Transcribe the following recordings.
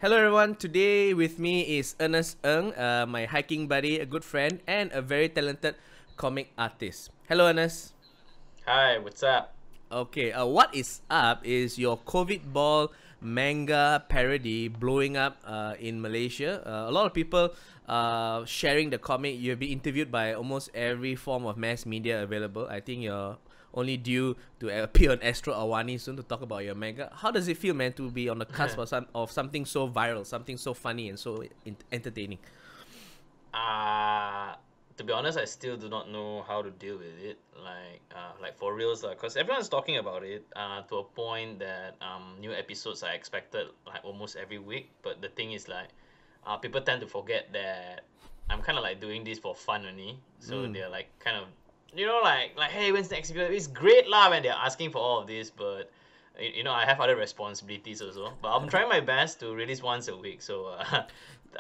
Hello everyone, today with me is Ernest Ng, my hiking buddy, a good friend, and a very talented comic artist. Hello Ernest. Hi, what's up? Okay, what is up is your Covidball manga parody blowing up in Malaysia. A lot of people sharing the comic. You've been interviewed by almost every form of mass media available. I think you're only due to appear on Astro Awani soon to talk about your manga. How does it feel, man, to be on the cusp of something so viral, something so funny and so entertaining? Uh, to be honest, I still do not know how to deal with it. Like for reals, because everyone's talking about it. To a point that new episodes are expected like almost every week. But the thing is like, people tend to forget that I'm kind of like doing this for fun only. So Mm. they're like kind of, like hey, when's the next episode? It's great lah when they're asking for all of this, but. I have other responsibilities also, but I'm trying my best to release once a week. So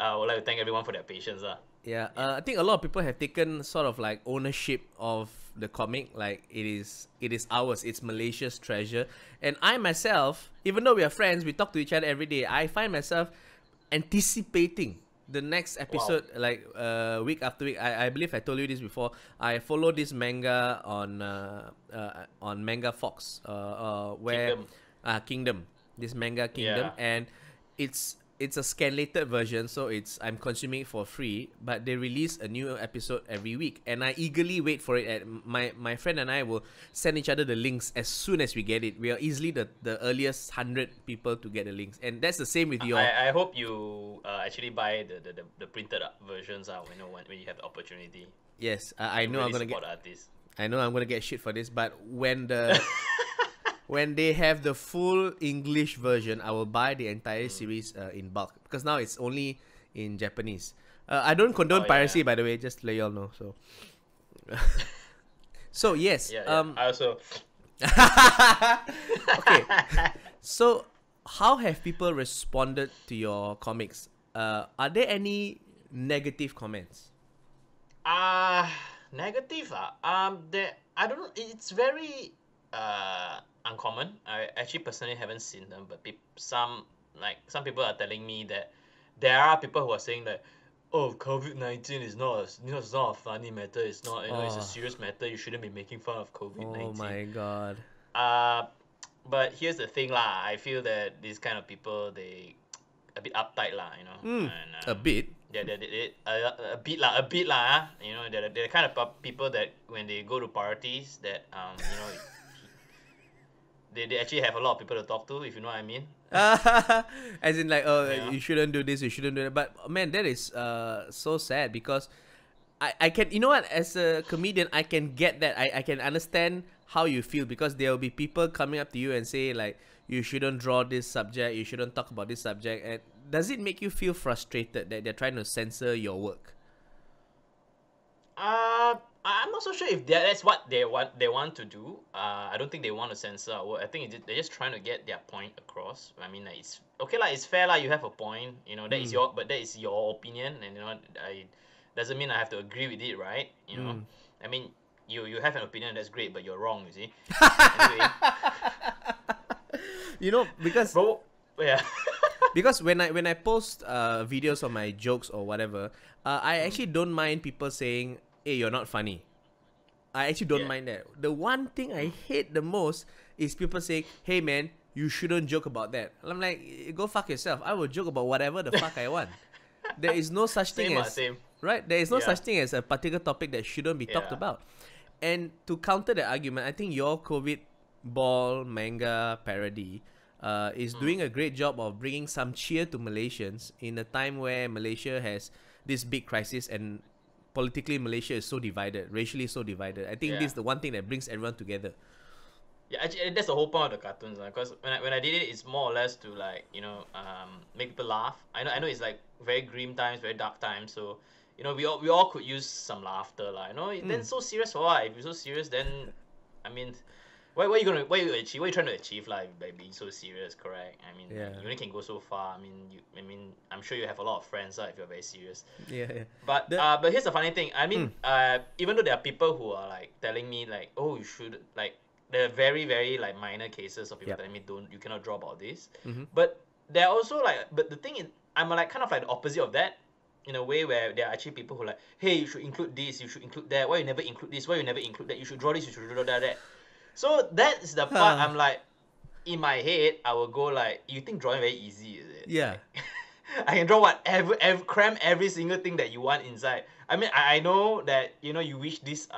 I would like to thank everyone for their patience. Yeah, Yeah. I think a lot of people have taken sort of like ownership of the comic. Like it is ours. It's Malaysia's treasure. And I myself, even though we are friends, we talk to each other every day. I find myself anticipating the next Wow. episode, like week after week. I believe I told you this before. I follow this manga on Manga Fox, where Kingdom. Kingdom, this manga Kingdom, Yeah. and it's a scanlated version, so I'm consuming it for free. But they release a new episode every week, and I eagerly wait for it. My friend and I will send each other the links as soon as we get it. We are easily the earliest 100 people to get the links, and that's the same with your. I hope you actually buy the printed versions when you have the opportunity Yes, I to know I'm really gonna get. support artists. I know I'm gonna get shit for this, but when they have the full English version, I will buy the entire Mm. series in bulk because now it's only in Japanese. I don't condone Oh piracy, yeah. by the way, just to let y'all know. So, so yes. Yeah, yeah. I also Okay. So, how have people responded to your comics? Are there any negative comments? Uh negative there I don't know, it's very uncommon. I actually personally haven't seen them, but some people are telling me that there are people who are saying that oh, COVID-19 is not it's not a funny matter, it's not, it's a Oh, serious matter, you shouldn't be making fun of oh COVID-19. my God. uh but here's the thing lah, I feel that these kind of people, they a bit uptight lah, Hmm. and A bit. a bit lah, they're the kind of people that when they go to parties that they actually have a lot of people to talk to, if you know what I mean. As in like, oh, You know. you shouldn't do this, you shouldn't do that. But man, that is so sad because I can, you know what, as a comedian, I can get that. I can understand how you feel because there will be people coming up to you and say like, you shouldn't draw this subject, you shouldn't talk about this subject. And does it make you feel frustrated that they're trying to censor your work? I'm not so sure if that's what they want to do. I don't think they want to censor our work. I think they're just trying to get their point across. I mean, like, it's okay, like it's fair, like you have a point. Mm, That is your opinion, and I doesn't mean I have to agree with it, right? mm. I mean, you have an opinion, that's great, but you're wrong. You see. Anyway, You know, but yeah. because when I post videos of my jokes or whatever, I Mm, actually don't mind people saying, "Hey, you're not funny." I actually don't yeah. mind that. The one thing I Mm, hate the most is people saying, "Hey man, you shouldn't joke about that." And I'm like, go fuck yourself. I will joke about whatever the fuck I want. There is no such thing same, as same. right. There is no Yeah, such thing as a particular topic that shouldn't be talked yeah. about. And to counter that argument, I think your COVID ball manga parody is Mm. doing a great job of bringing some cheer to Malaysians in a time where Malaysia has this big crisis and politically Malaysia is so divided, racially so divided. I think this Yeah. is the one thing that brings everyone together. Yeah, actually, that's the whole point of the cartoons. Because when I did it, it's more or less to like make people laugh. I know it's like very grim times, very dark times. So we all could use some laughter, like. Then Mm. so serious for what? If you're so serious, then I mean, what you trying to achieve like by being so serious? Correct. I mean, like, Yeah. you only can go so far. I'm sure you have a lot of friends, if you're very serious. Yeah, yeah. But The but here's the funny thing. I mm, mean, even though there are people who are like telling me like, oh, you should like, there are very very like minor cases of people yep. telling me, don't, you cannot draw about this. Mm-hmm. But they're also like, but the thing is, I'm like kind of like the opposite of that, in a way where there are actually people who are like, hey, you should include this, you should include that. Why you never include this? Why you never include that? You should draw this, you should draw that. So that is the part Huh. I'm like, in my head, I will go like, you think drawing very easy, is it? Yeah. Like, I can draw whatever, cram every single thing that you want inside. I mean, I know that, you know, you wish these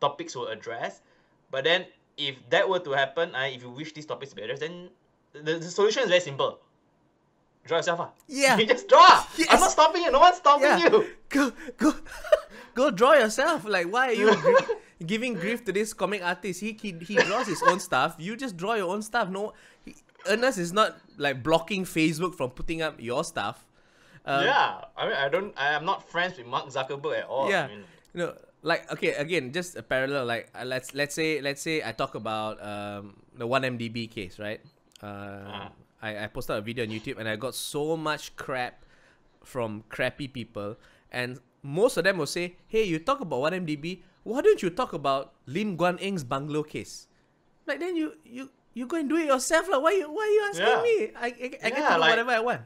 topics were addressed, but then if that were to happen, if you wish these topics to be addressed, then the solution is very simple. Draw yourself. Yeah. You just draw. Yes. I'm not stopping you. No one's stopping Yeah. you. Go go draw yourself. Like, why are you giving grief to this comic artist? He draws his own stuff. You just draw your own stuff. No, Ernest is not like blocking Facebook from putting up your stuff. Yeah, I mean, I'm not friends with Mark Zuckerberg at all. Yeah, I mean, you know, like, okay, again, just a parallel. Like, let's say I talk about the 1MDB case, right? I posted a video on YouTube and I got so much crap from crappy people, and most of them will say, "Hey, you talk about 1MDB. Why don't you talk about Lim Guan Eng's bungalow case?" Like, then you go and do it yourself, like. Why you asking me? I can talk about whatever I want.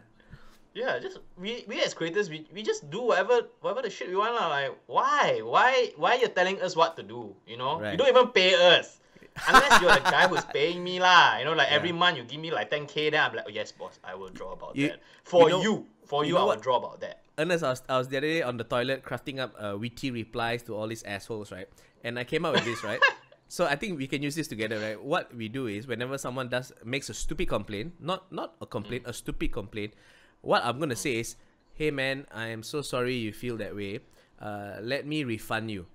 yeah, just we as creators, we just do whatever the shit we want lah. Like, why you're telling us what to do? You know, Right. you don't even pay us. Unless you're the guy who's paying me lah. You know, like every month you give me like 10K, then I'm like, oh yes, boss, I will draw about that. For you, you I know will what? draw about that. Ernest, I was the other day on the toilet crafting up witty replies to all these assholes, right? And I came up with this, right? So I think we can use this together, right? What we do is whenever someone makes a stupid complaint, not a complaint, a stupid complaint, what I'm gonna say is, hey man, I am so sorry you feel that way. Let me refund you.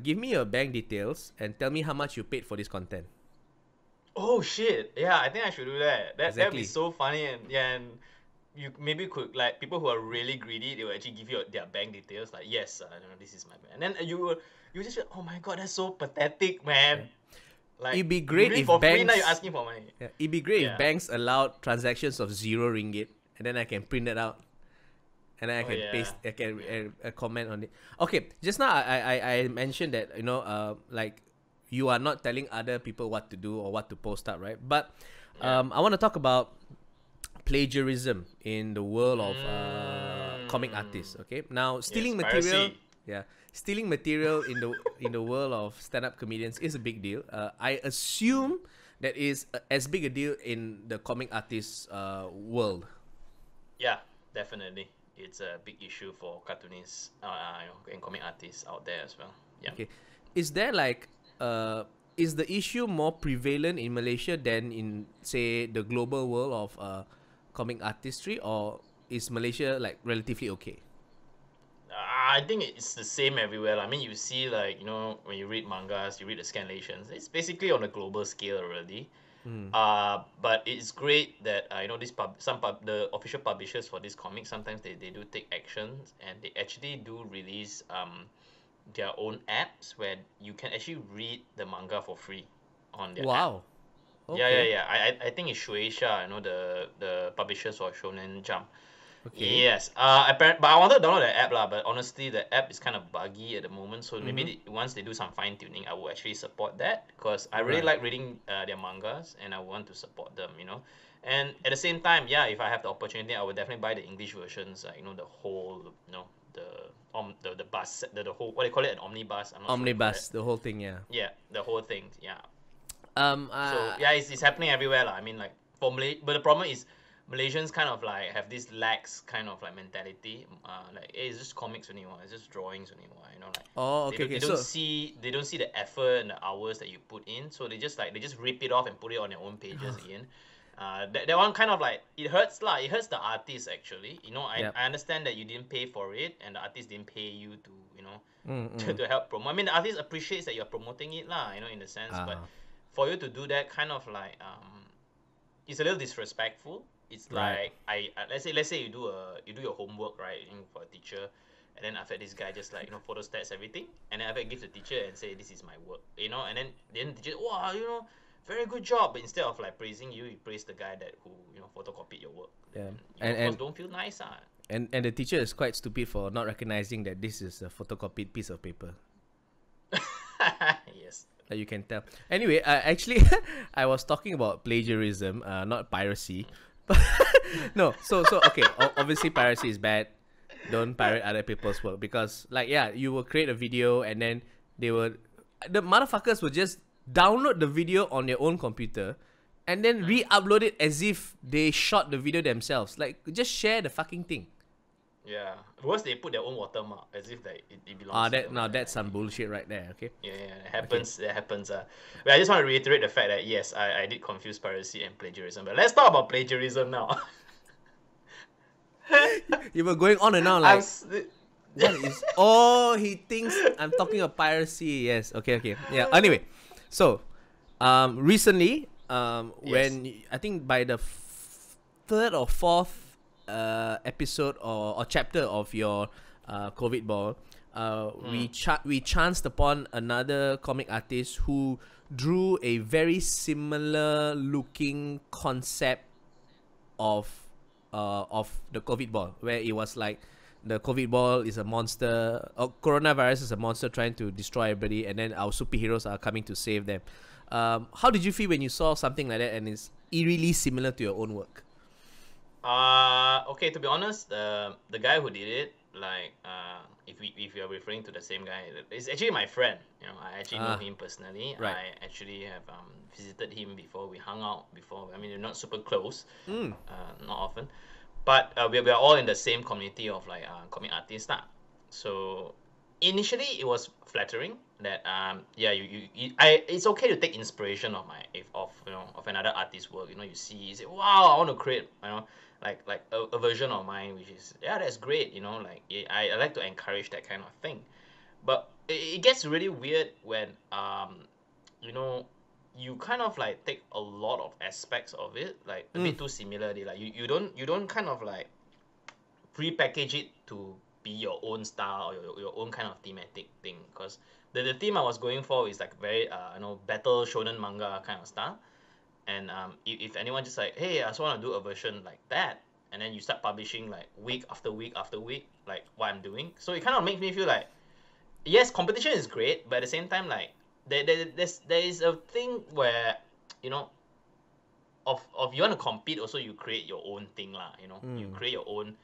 Give me your bank details and tell me how much you paid for this content. Oh shit! Yeah, I think I should do that. That'd Exactly. be so funny, and you maybe could, like, people who are really greedy, they will actually give you their bank details. Like, yes, this is my bank, and then you just feel, oh my god, that's so pathetic, man. Like, It'd be great you do it if for free, banks. now you're asking for money. Yeah, it'd be great Yeah. if banks allowed transactions of RM0, and then I can print it out, and then I can paste. I can comment on it. Okay, just now I mentioned that, you know, like, you are not telling other people what to do or what to post up, right? But I want to talk about plagiarism in the world of comic artists. Okay, now stealing material. piracy. Yeah, stealing material in the world of stand-up comedians is a big deal. I assume that is as big a deal in the comic artists world. Yeah, definitely. It's a big issue for cartoonists, and comic artists out there as well. Yeah. Okay, is there like is the issue more prevalent in Malaysia than in, say, the global world of comic artistry, or is Malaysia like relatively okay? I think it's the same everywhere. I mean, you see, like, you know, when you read mangas, you read the scanlations. It's basically on a global scale already. But it's great that you know, the official publishers for these comics, sometimes they do take actions, and they actually do release their own apps where you can actually read the manga for free on their app. Wow. Yeah. I think it's Shueisha, you know, the publishers for Shonen Jump. Okay. Yes. But I wanted to download the app lah. But honestly, the app is kind of buggy at the moment. So maybe once they do some fine tuning, I will actually support that, because I really like reading their mangas, and I want to support them. You know, and at the same time, yeah, if I have the opportunity, I would definitely buy the English versions. Like, you know, the whole, you know, the bus, the whole, what do you call it, an omnibus? I'm not Omnibus, the whole thing, yeah. Yeah, the whole thing. Yeah. So yeah, it's happening everywhere lah. I mean, like, for but the problem is, Malaysians kind of like have this lax kind of like mentality. Like, hey, it's just comics only, it's just drawings only, you know, like. Oh, okay, They don't see the effort and the hours that you put in, so they just rip it off and put it on their own pages again. That one kind of like, it hurts lah. It hurts the artist actually. You know, I understand that you didn't pay for it, and the artist didn't pay you to, you know, to help promote. I mean, the artist appreciates that you're promoting it lah, you know, in a sense. But for you to do that, kind of like, it's a little disrespectful. It's like, let's say you do your homework, right, for a teacher, and then after this guy just, like, you know, photostats everything, and then after give the teacher and say, this is my work, you know, and then the teacher, wow, you know, very good job, but instead of like praising you, you praise the guy that who, you know, photocopied your work. Yeah. And of course don't feel nice. And the teacher is quite stupid for not recognizing that this is a photocopied piece of paper. Yes. That you can tell. Anyway, actually, I was talking about plagiarism, not piracy. No, so okay. Obviously, piracy is bad. Don't pirate other people's work because, like, yeah, you will create a video and then the motherfuckers will just download the video on their own computer and then re-upload it as if they shot the video themselves. Like, just share the fucking thing. Yeah. Worse, they put their own watermark as if like it belongs to them. That's some bullshit right there. Okay. Yeah, it happens. Okay. It happens. But I just want to reiterate the fact that yes, I did confuse piracy and plagiarism. But let's talk about plagiarism now. You were going on and on like. What is? Oh, he thinks I'm talking of piracy. Yes. Okay. Yeah. Anyway, so, recently, when I think by the third or fourth episode or chapter of your Covidball, we chanced upon another comic artist who drew a very similar looking concept of the Covidball, where it was like the Covidball is a monster, or coronavirus is a monster trying to destroy everybody, and then our superheroes are coming to save them. How did you feel when you saw something like that and it's eerily similar to your own work? Okay, to be honest, the guy who did it, like, if you're referring to the same guy, it's actually my friend. You know, I actually know him personally. Right. I actually have visited him before. We hung out before. I mean, we're not super close, not often, but we are all in the same community of like comic artists now. So initially, it was flattering that it's okay to take inspiration of of another artist's work. You know, you say, wow, I want to create, like a version of mine, which is, that's great. You know, like I like to encourage that kind of thing. But it gets really weird when you kind of like take a lot of aspects of it, like a bit too similarly. Like you don't kind of like pre-package it to be your own style or your own kind of thematic thing, because the theme I was going for is like very battle shonen manga kind of style. And if anyone just like, hey, I just want to do a version like that, and then you start publishing like week after week after week, like what I'm doing, so it kind of makes me feel like, yes, competition is great, but at the same time, like there is a thing where, of you want to compete, also you create your own thing lah. You create your own,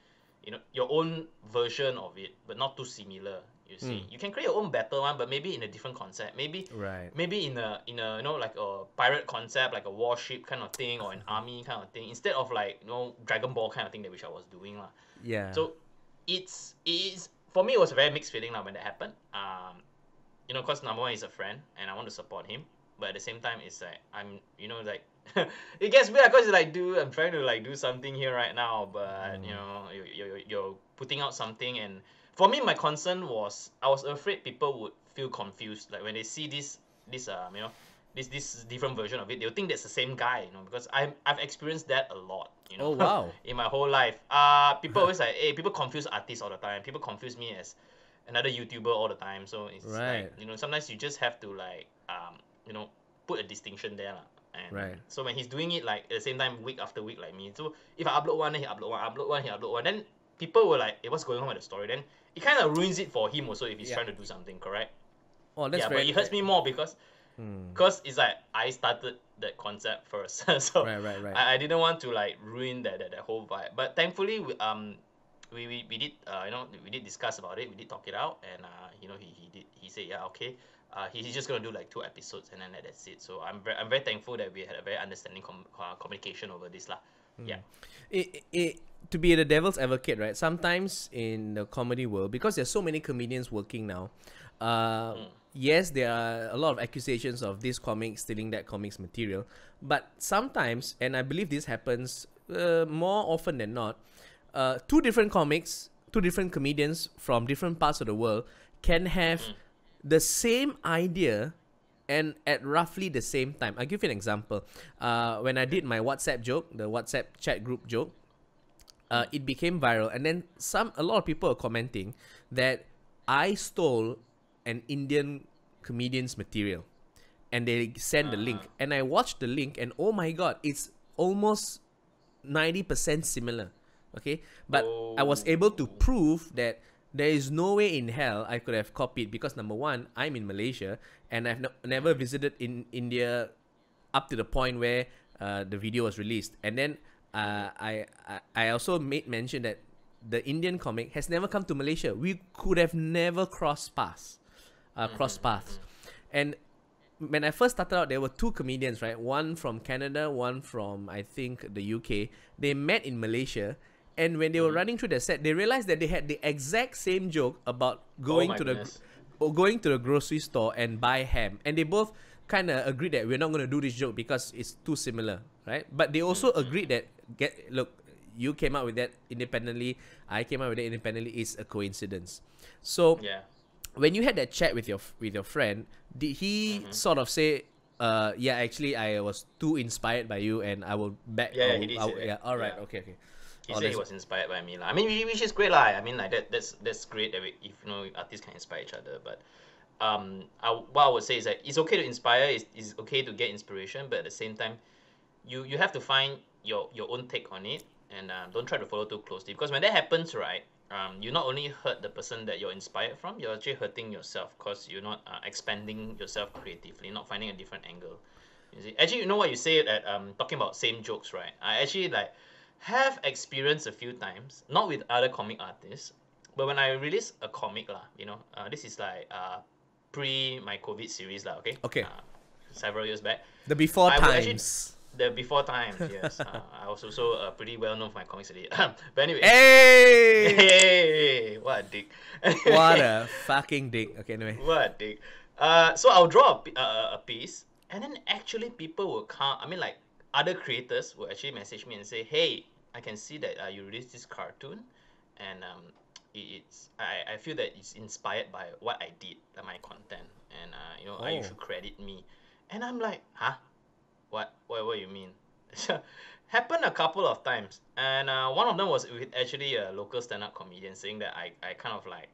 your own version of it, but not too similar. You see, you can create your own better one, but maybe in a different concept. Maybe in a like a pirate concept, like a warship kind of thing, or an army kind of thing, instead of like Dragon Ball kind of thing that which I was doing lah. Yeah. So it's for me, it was a very mixed feeling now when that happened. Because number one is a friend and I want to support him, but at the same time, it's like I'm like it gets weird because like, dude, I'm trying to like do something here right now, but you're putting out something. And for me, my concern was I was afraid people would feel confused, like when they see this different version of it, they'll think that's the same guy, because I've experienced that a lot, Oh, wow. in my whole life. People always like, hey, people confuse artists all the time. People confuse me as another YouTuber all the time. So it's like, sometimes you just have to like put a distinction there lah. And so when he's doing it like at the same time week after week like me, so if I upload one, then he upload one, he upload one, then people were like, hey, what's going on with the story? Then it kind of ruins it for him also if he's trying to do something, correct? Oh, that's but it hurts me more because it's like I started that concept first. So right. I didn't want to like ruin that whole vibe. But thankfully we did we did discuss about it, we did talk it out, and he said, yeah, okay. He's just gonna do like 2 episodes and then that's it. So I'm very thankful that we had a very understanding communication over this lah. Yeah. To be the devil's advocate, right? Sometimes in the comedy world, because there's so many comedians working now, yes, there are a lot of accusations of this comic stealing that comic's material, but sometimes, and I believe this happens more often than not, 2 different comics, 2 different comedians from different parts of the world can have the same idea and at roughly the same time. I'll give you an example. When I did my WhatsApp joke, the WhatsApp chat group joke, it became viral, and then a lot of people are commenting that I stole an Indian comedian's material, and they send the link, and I watched the link, and oh my god, it's almost 90% similar. Okay, but I was able to prove that there is no way in hell I could have copied, because number one, I'm in Malaysia and I've never visited in India up to the point where the video was released. And then I also made mention that the Indian comic has never come to Malaysia. We could have never crossed paths. And when I first started out, there were two comedians, right? One from Canada, one from, I think, the UK. They met in Malaysia, and when they were running through the set, they realized that they had the exact same joke about going to the grocery store and buy ham, and they both kind of agreed that we're not going to do this joke because it's too similar, right? But they also agreed that look, you came out with that independently, I came out with it independently, it's a coincidence. So when you had that chat with your friend, did he sort of say, yeah, actually I was too inspired by you and I will back? Yeah, he did say that. Yeah, all right, okay. He said he was inspired by me, lah. I mean, which is great, lah. I mean, like that's great that if artists can inspire each other. But what I would say is that it's okay to inspire. It's okay to get inspiration, but at the same time, you have to find your own take on it, and don't try to follow too closely, because when that happens, right, you not only hurt the person that you're inspired from, you're actually hurting yourself, because you're not expanding yourself creatively, not finding a different angle. You see? Actually, you know what you say that talking about same jokes, right? I actually have experienced a few times, not with other comic artists, but when I release a comic, this is pre my COVID series, okay. Several years back. The before times. The before times, yes. I was also pretty well known for my comics today. But anyway. Hey! What a dick. What a fucking dick. Okay, anyway. What a dick. So I'll draw a piece, and then actually people will come. I mean, like, other creators will actually message me and say, hey, I can see that you released this cartoon, and I feel that it's inspired by what I did, my content, and you should credit me. And I'm like, huh? What do you mean? Happened a couple of times, and one of them was with actually a local stand-up comedian, saying that I kind of like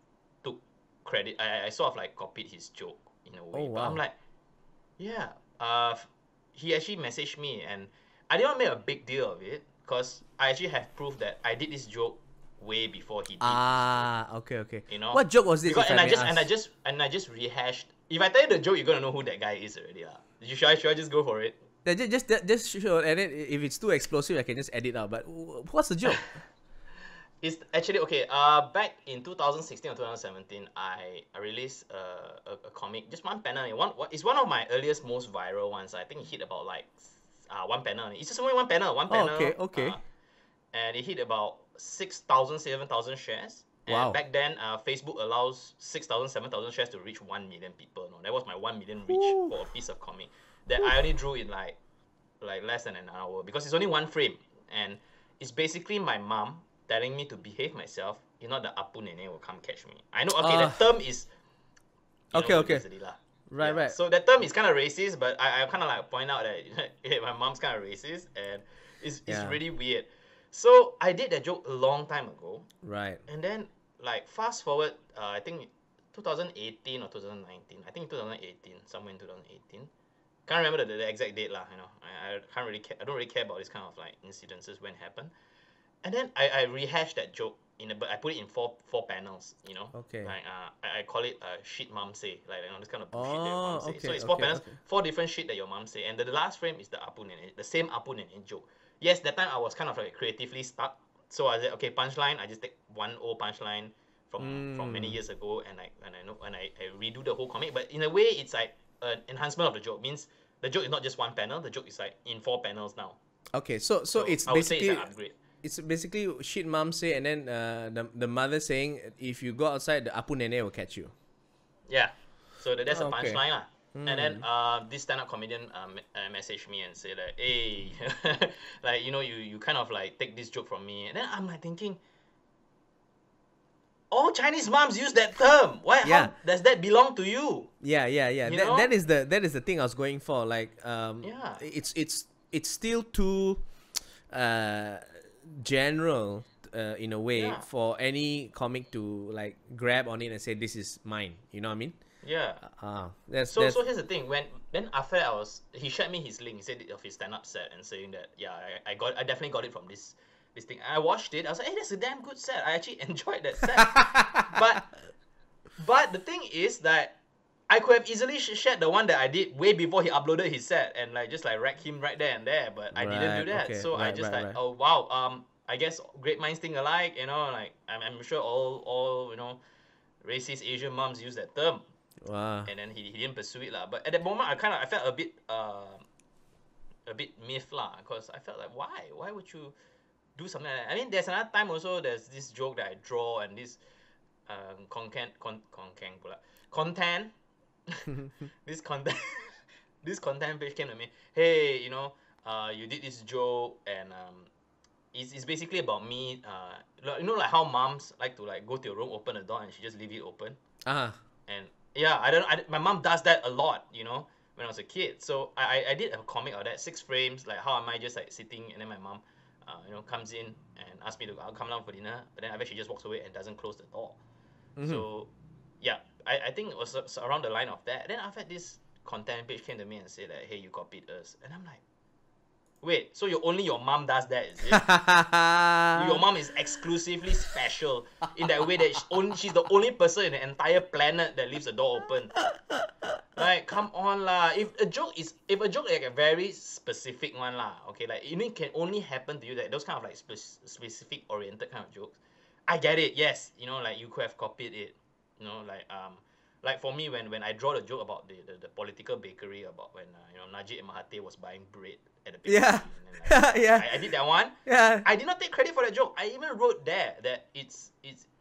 took credit. I sort of like copied his joke in a way. Oh, wow. But I'm like, yeah. He actually messaged me, and I didn't make a big deal of it, because I actually have proof that I did this joke way before he did. Okay. You know what joke was this? And I just rehashed. If I tell you the joke, you're gonna know who that guy is already, lah. Should I just go for it? Just show, and then if it's too explosive, I can just edit out. But what's the joke? It's actually okay. Back in 2016 or 2017, I released a comic, just one panel. It's one of my earliest, most viral ones. I think it hit about one panel. It's just only one panel. Okay. And it hit about 6,000, 7,000 shares. And Wow. back then, Facebook allows 6,000, 7,000 shares to reach 1 million people. No, that was my 1 million reach for a piece of comic that I only drew in like less than an hour, because it's only one frame, and it's basically my mom telling me to behave myself. The Apu Nene will come catch me. I know. Okay, the term is okay. Right. So that term is kind of racist, but I kind of like point out that my mom's kind of racist, and it's really weird. So I did that joke a long time ago. Right. And then fast forward, I think 2018 or 2019. I think 2018, somewhere in 2018. Can't remember the exact date, lah. I can't really care. I don't really care about this kind of incidences when it happened. And then I rehashed that joke but I put it in four panels. Okay. I call it shit mom say, this kind of bullshit that your mom say. So it's four panels, four different shit that your mom say, and the last frame is the Apu Nene, the same Apu Nene joke. Yes, that time I was kind of creatively stuck. So I said, okay, punchline. I just take one old punchline from many years ago, and I redo the whole comic. But in a way, it's like an enhancement of the joke. Means the joke is not just one panel. The joke is in 4 panels now. Okay, so it's I would say basically it's an upgrade. It's basically shit mom say, and then the mother saying, if you go outside, the Apu Nene will catch you. Yeah, so that's a punchline lah. And then this stand-up comedian messaged me and said that, hey, you kind of take this joke from me. And then I'm thinking, all Chinese moms use that term. Why? Yeah. How does that belong to you? Yeah. That is the thing I was going for. It's still too general in a way for any comic to grab on it and say, this is mine. You know what I mean? Yeah. So here's the thing. Then after he shared me his link. He said of his stand-up set and saying that I definitely got it from this thing. I watched it. I was like, hey, that's a damn good set. I actually enjoyed that set. but the thing is that I could have easily shared the one that I did way before he uploaded his set and like just like wreck him right there and there, but I didn't do Right. that. Okay. So I Right. just Right. like, Right. oh wow, I guess great minds think alike, you know, like I'm sure all you know, racist Asian moms use that term, Wow. and then he didn't pursue it lah. But at that moment, I felt a bit miffed lah, because I felt like why would you do something like that? I mean, there's another time also. There's this joke that I draw and this content this content this content page came to me. Hey, you know, you did this joke and it's basically about me. You know, like how moms like to like go to your room, open the door, and she just leave it open. Uh-huh. And yeah, my mom does that a lot, you know, when I was a kid. So I did a comic of that, 6 frames, like how am I just like sitting, and then my mom, you know, comes in and asks me to I'll come down for dinner, but then I bet she just walks away and doesn't close the door. So yeah, I think it was around the line of that. Then after that, this content page came to me and said that, hey, you copied us, and I'm like, wait, so only your mom does that, is it? Your mom is exclusively special in that way that she's the only person in the entire planet that leaves the door open. Like, come on lah. If a joke like a very specific one lah, okay, like it can only happen to you, that those kind of like specific oriented kind of jokes, I get it. Yes, you know, like you could have copied it. You know, like for me when I draw the joke about the political bakery, about when you know, Najib and Mahathir was buying bread at the bakery. Yeah. And then, like, Yeah. I did that one. Yeah. I did not take credit for that joke. I even wrote there that it's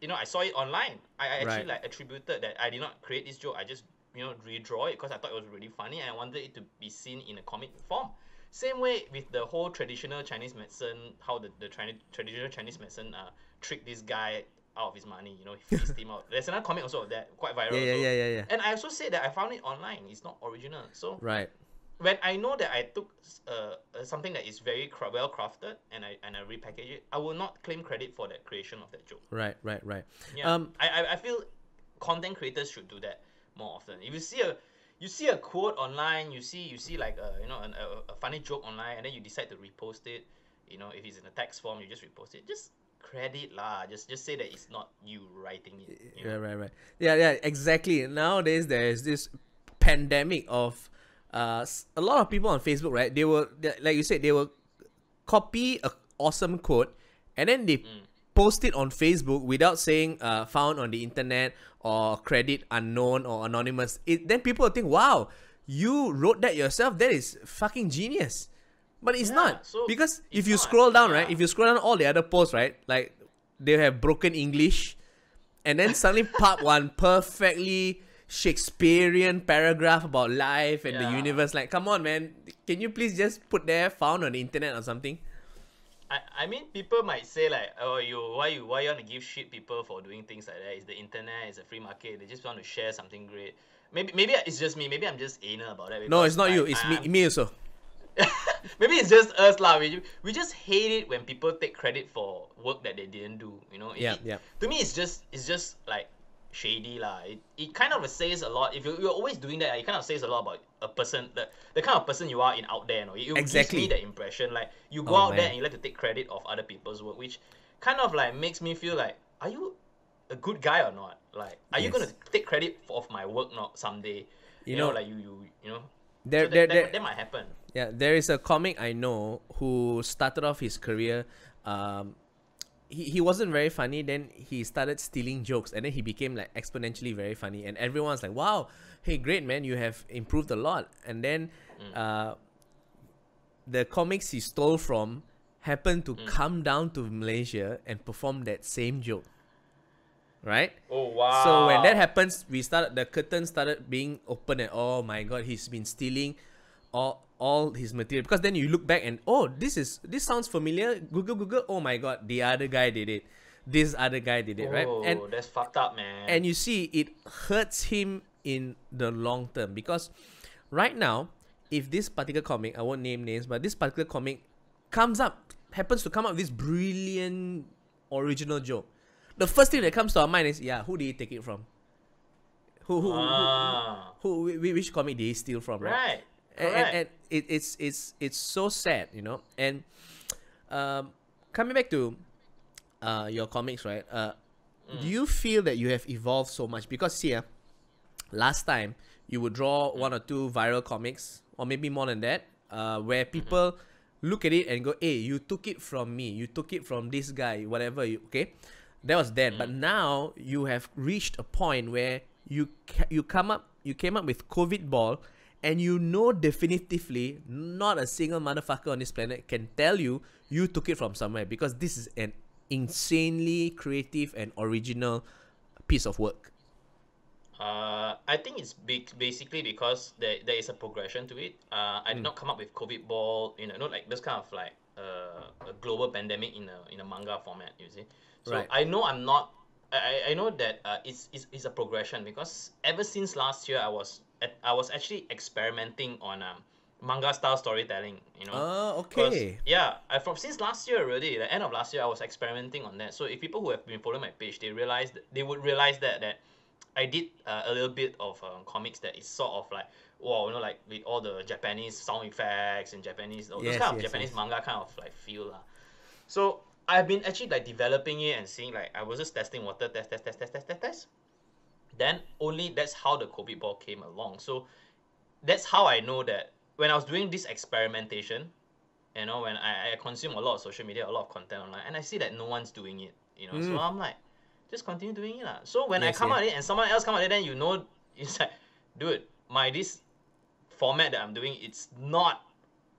you know, I saw it online. I actually Right. like attributed that I did not create this joke. I just, you know, redraw it because I thought it was really funny and I wanted it to be seen in a comic form. Same way with the whole traditional Chinese medicine, how the traditional Chinese medicine tricked this guy out of his money, you know, he fleeced him out. There's another comic also of that, quite viral Yeah. also. Yeah. And I also said that I found it online. It's not original. So Right. when I know that I took something that is very well crafted and I repackage it, I will not claim credit for that creation of that joke. Right. Yeah. I feel content creators should do that more often. If you see a quote online, you see like you know, a funny joke online, and then you decide to repost it. You know, if it's in a text form, you just repost it. Just credit lah. Just say that it's not you writing it. You know? Right. Yeah, exactly. Nowadays, there's this pandemic of a lot of people on Facebook, right? Like you said, they will copy a awesome quote and then they post it on Facebook without saying found on the internet or credit unknown or anonymous. Then people will think, wow, you wrote that yourself. That is fucking genius. But it's not, so because if it's you not, scroll down, right? yeah. If you scroll down all the other posts, right? Like they have broken English, and then suddenly pop one perfectly Shakespearean paragraph about life and the Yeah. universe. Like, come on, man! Can you please just put there found on the internet or something? I mean, people might say like, oh, why you want to give shit people for doing things like that? It's the internet, it's a free market. They just want to share something great. Maybe it's just me. Maybe I'm just anal about that. No, it's not you. I- It's I'm- me also. Maybe it's just us lah. We just hate it when people take credit for work that they didn't do. You know. Yeah. To me, it's just like shady lah. It kind of says a lot. If you're always doing that, it kind of says a lot about a person, the kind of person you are in out there. You know, it Exactly. gives me that impression. Like you go Oh, out there man. and you like to take credit of other people's work, which kind of like makes me feel like, are you a good guy or not? Like, are you Yes. gonna take credit of my work not someday? You know, know, like you know. There, So that might happen. Yeah, there is a comic I know who started off his career. He wasn't very funny. Then he started stealing jokes, and then he became like exponentially very funny. And everyone's like, "Wow, hey, great man, you have improved a lot." And then, the comics he stole from happened to come down to Malaysia and perform that same joke. Right? Oh wow! So when that happens, the curtain started being open, and oh my god, he's been stealing all his material. Because then you look back and this sounds familiar. Google, oh my god, the other guy did it. This other guy did it, right? And that's fucked up, man. and you see, it hurts him in the long term, because right now, if this particular comic, I won't name names, but this particular comic happens to come up with this brilliant original joke, the first thing that comes to our mind is, who did he take it from? Which comic did he steal from, right? Right. And it's so sad, you know. And coming back to your comics, right? Do you feel that you have evolved so much? Because see, last time you would draw one or two viral comics, or maybe more than that, where people look at it and go, hey, you took it from me, you took it from this guy, whatever, okay? That was then. But now you have reached a point where you came up with Covidball, and you know definitively not a single motherfucker on this planet can tell you took it from somewhere, because this is an insanely creative and original piece of work. I think it's basically because there is a progression to it. I did not come up with Covidball, like this kind of like a global pandemic in a manga format. You see, so Right. I know I'm not. I know that it's a progression, because ever since last year I was actually experimenting on manga style storytelling. Oh, Because okay. from since last year already, the end of last year, I was experimenting on that. So if people who have been following my page, they would realize that I did a little bit of comics that is sort of like, wow, like with all the Japanese sound effects and Japanese, those Yes, kind of yes, Japanese yes. manga kind of like feel lah. So I've been actually like developing it and seeing, like, I was just testing water, test. Then only that's how the Covidball came along. So that's how I know that when I was doing this experimentation, when I consume a lot of social media, a lot of content online, and I see that no one's doing it, so I'm like, just continue doing it lah. So when I Yes, come yeah. out it and someone else come out it, then it's like, dude, this format that I'm doing, it's not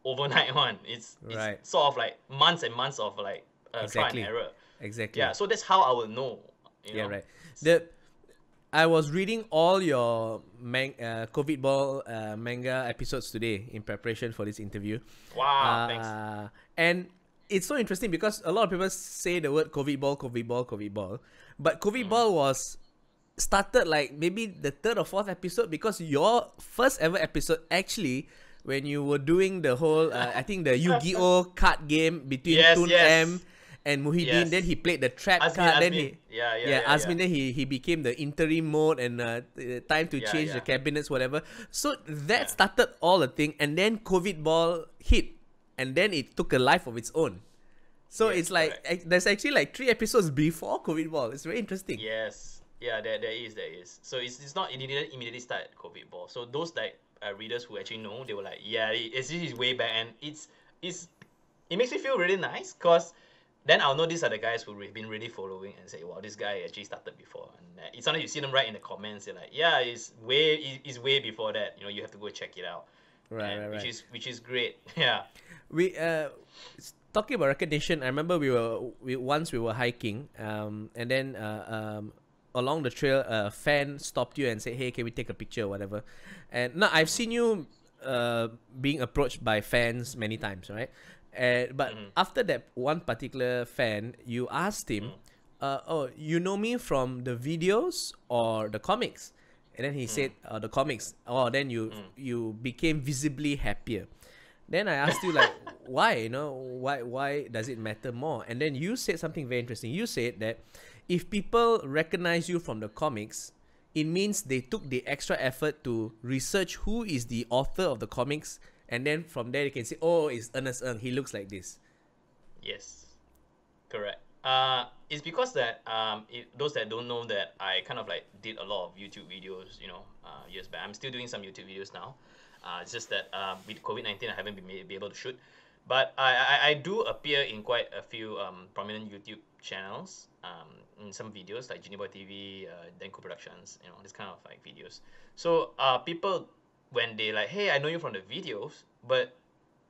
overnight one. It's Right. sort of like months and months of like trial and Exactly. error. Exactly. Yeah, so that's how I will know. Yeah, right. I was reading all your Covidball manga episodes today in preparation for this interview. Wow, thanks. And it's so interesting because a lot of people say the word Covidball. But Covidball was started like maybe the third or fourth episode, because your first ever episode actually, when you were doing the whole, I think the Yu-Gi-Oh card game between Yes, Tun M yes, and Muhyiddin. Then yes. he played the trap Asmin, card. Then Asmin. Asmin. Then he became the interim mode, and time to Yeah, change the yeah. cabinets, whatever. So that Yeah. started all the thing, and then Covidball hit, and then it took a life of its own. So Yes, it's like correct. there's actually like 3 episodes before Covidball. It's very interesting. Yes. Yeah, there is. So it's not, it didn't immediately start at Covidball. So those like readers who actually know, they were like, yeah, this is way back, and it makes me feel really nice, because then I'll know these are the guys who've been really following and say, wow, this guy actually started before. And it's something you see them write in the comments. They're like, yeah, it's way before that. You have to go check it out, Right, right, and right. which is great. Yeah. We talking about recognition. I remember once we were hiking, and then along the trail, a fan stopped you and said, "Hey, can we take a picture or whatever?" And now I've seen you being approached by fans many times, right? But after that one particular fan, you asked him, "Oh, you know me from the videos or the comics?" And then he said, "The comics." Oh, then you became visibly happier. Then I asked you, like, why? Why does it matter more? And then you said something very interesting. You said that if people recognize you from the comics, it means they took the extra effort to research who is the author of the comics, and then from there they can say, oh, it's Ernest Ng. He looks like this. Yes, correct. It's because that those that don't know, that I kind of like did a lot of YouTube videos, years back. I'm still doing some YouTube videos now. It's just that with COVID-19, I haven't been able to shoot. But I do appear in quite a few prominent YouTube channels, in some videos like Genie Boy TV, Denko Productions, this kind of like videos. So people, when they like, hey, I know you from the videos, but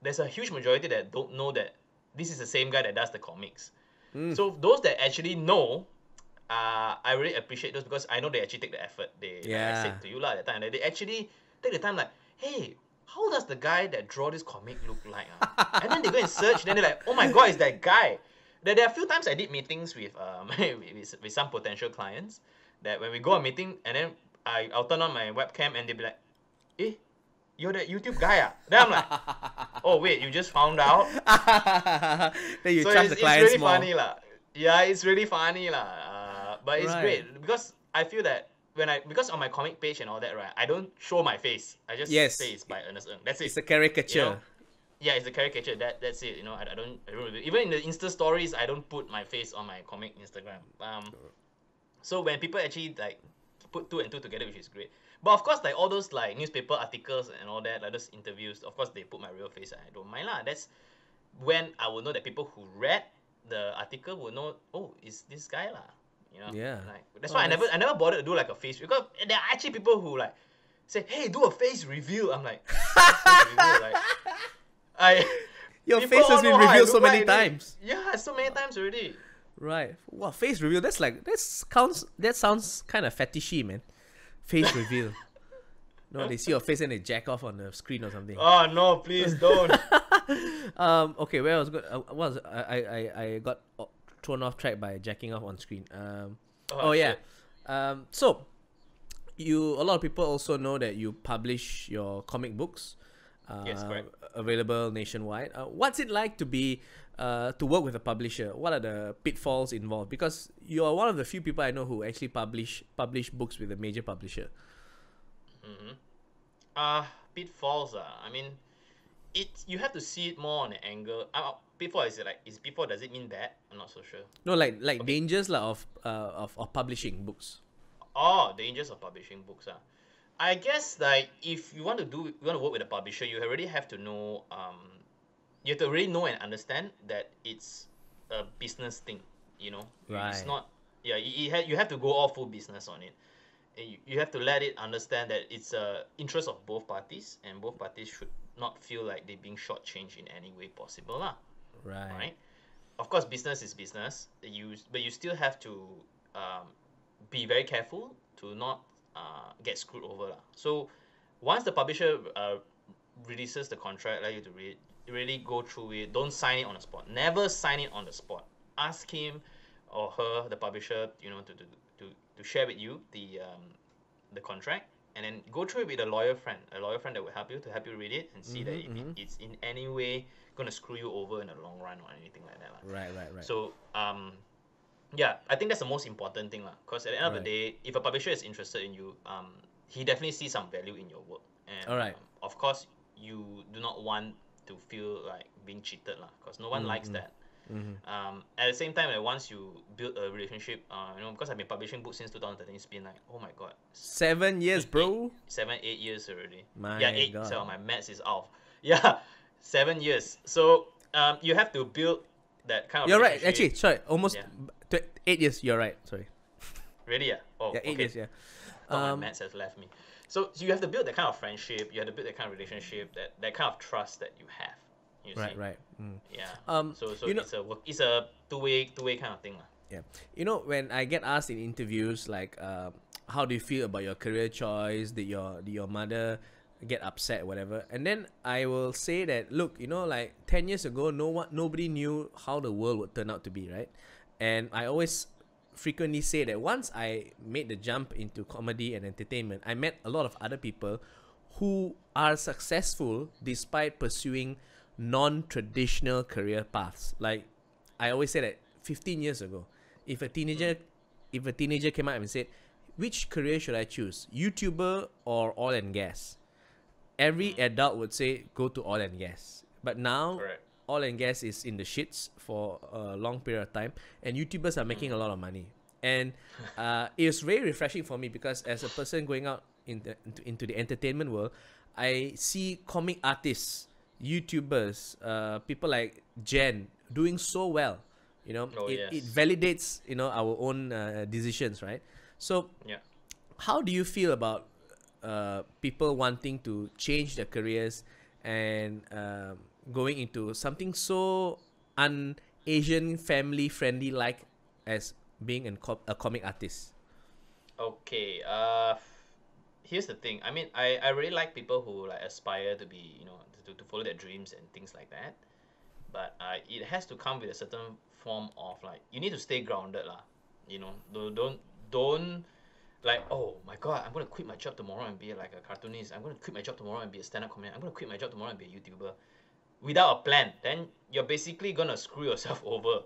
there's a huge majority that don't know that this is the same guy that does the comics. So those that actually know, I really appreciate those, because I know they actually take the effort. Like I said to you at that time, they actually take the time, like, hey, how does the guy that draw this comic look like? And then they go and search, then they're like, oh my god, it's that guy. There are a few times I did meetings with with some potential clients, that when we go a meeting, and then I'll turn on my webcam and they'll be like, eh, you're that YouTube guy, ah? Then I'm like, oh wait, you just found out? Then you So trust the it's clients really more. funny lah. Yeah, it's really funny lah. But it's Right. great, because I feel that because on my comic page and all that, right, I don't show my face. I just Yes. say it's by Ernest Ng. That's it. It's a caricature. Yeah, it's a caricature. That's it. I don't really, even in the Insta stories, I don't put my face on my comic Instagram. So when people actually like put two and two together, which is great. But of course, like all those like newspaper articles and all that, like those interviews, of course they put my real face. I don't mind lah. That's when I will know that people who read the article will know, oh, is this guy lah. You know, Yeah. like that's why I never bothered to do like a face, because there are actually people who like say, hey, do a face reveal. I'm like, face reveal, like Your people face has all been know how I revealed so look many like times. Yeah, so many times already. Right. Wow, face reveal. That sounds kind of fetishy, man. Face reveal. No, they see your face and they jack off on the screen or something. Oh no, please don't. Okay, where I was good. I got thrown off track by jacking off on screen. Oh yeah. Shit. So a lot of people also know that you publish your comic books. Yes, correct. Available nationwide. What's it like to be to work with a publisher? What are the pitfalls involved? Because you are one of the few people I know who actually publish books with a major publisher. Pitfalls. I mean, you have to see it more on an angle. Pitfall is pitfall. Does it mean bad? I'm not so sure. No, like dangers of publishing books. Oh, dangers of publishing books. I guess like if you want to work with a publisher, you already have to know you have to really know and understand that it's a business thing. You know, Right. It's not. Yeah, you have to go all full business on it. And you have to let it understand that it's a interest of both parties, and both parties should not feel like they're being shortchanged in any way possible, lah. Right. Right. Of course, business is business. But you still have to be very careful to not get screwed over, lah. So once the publisher releases the contract, like you to read, really go through it. Don't sign it on the spot. Never sign it on the spot. Ask him or her, the publisher, you know, to share with you the contract, and then go through it with a lawyer friend that will help you read it and see that if it's in any way gonna screw you over in the long run or anything like that, lah. Right. So yeah, I think that's the most important thing, lah. Because at the end of the day, if a publisher is interested in you, he definitely sees some value in your work, and Alright. Of course, you do not want to feel like being cheated, lah. Because no one likes that. At the same time, like, once you build a relationship, you know, because I've been publishing books since 2013, it's been like, oh my god, 7 years, bro. 8 years already. My yeah, 8. God. So my maths is off. Yeah, 7 years. So you have to build that kind of. You're right. relationship. Actually, sorry, almost Yeah. 8 years. You're right. Sorry. Really? Yeah. Oh, Yeah, 8 okay. years. Yeah. My maths has left me. So you have to build that kind of friendship. You have to build that kind of relationship. That kind of trust that you have. You see? Right. Yeah. So you know- it's a two-way kind of thing, lah. Yeah. You know, when I get asked in interviews like, how do you feel about your career choice? Did your mother get upset, whatever? And then I will say that, look, you know, like 10 years ago, nobody knew how the world would turn out to be, right? And I always frequently say that once I made the jump into comedy and entertainment, I met a lot of other people who are successful despite pursuing non-traditional career paths. Like I always say that 15 years ago, if a teenager came out and said, which career should I choose, YouTuber or oil and gas, every adult would say go to oil and gas. But now Correct. oil and gas is in the shits for a long period of time, and YouTubers are making a lot of money. And it's very refreshing for me because as a person going out into the entertainment world, I see comic artists, YouTubers, people like Jen doing so well. You know, it validates, you know, our own decisions, right? So Yeah. how do you feel about people wanting to change their careers and going into something so un-Asian family friendly like as being a comic artist? Okay. Here's the thing. I mean, I really like people who like aspire to be, you know, to follow their dreams and things like that. But it has to come with a certain form of like, you need to stay grounded, lah. You know, don't like, oh my god, I'm gonna quit my job tomorrow and be like a cartoonist. I'm gonna quit my job tomorrow and be a stand-up comedian. I'm gonna quit my job tomorrow and be a YouTuber. Without a plan, then you're basically gonna screw yourself over.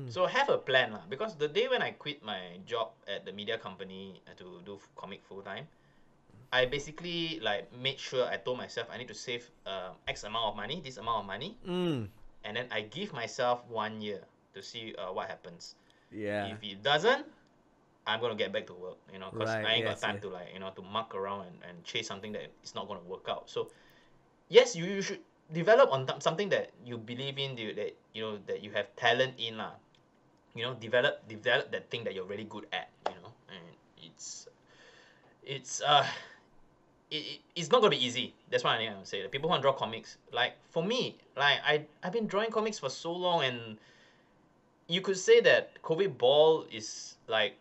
So have a plan, lah. Because the day when I quit my job at the media company to do comic full time, I basically like made sure I told myself I need to save X amount of money, this amount of money, and then I give myself 1 year to see what happens. Yeah. If it doesn't, I'm gonna get back to work, you know, because Right. I ain't got Yes. time Yeah. to like, you know, to muck around and chase something that is not gonna work out. So yes, you should develop on something that you believe in, that you know that you have talent in lah. You know, develop that thing that you're really good at. You know, and it's it's not gonna be easy. That's what I'm gonna say. The people who want to draw comics, like for me, like I've been drawing comics for so long, and you could say that Covidball is like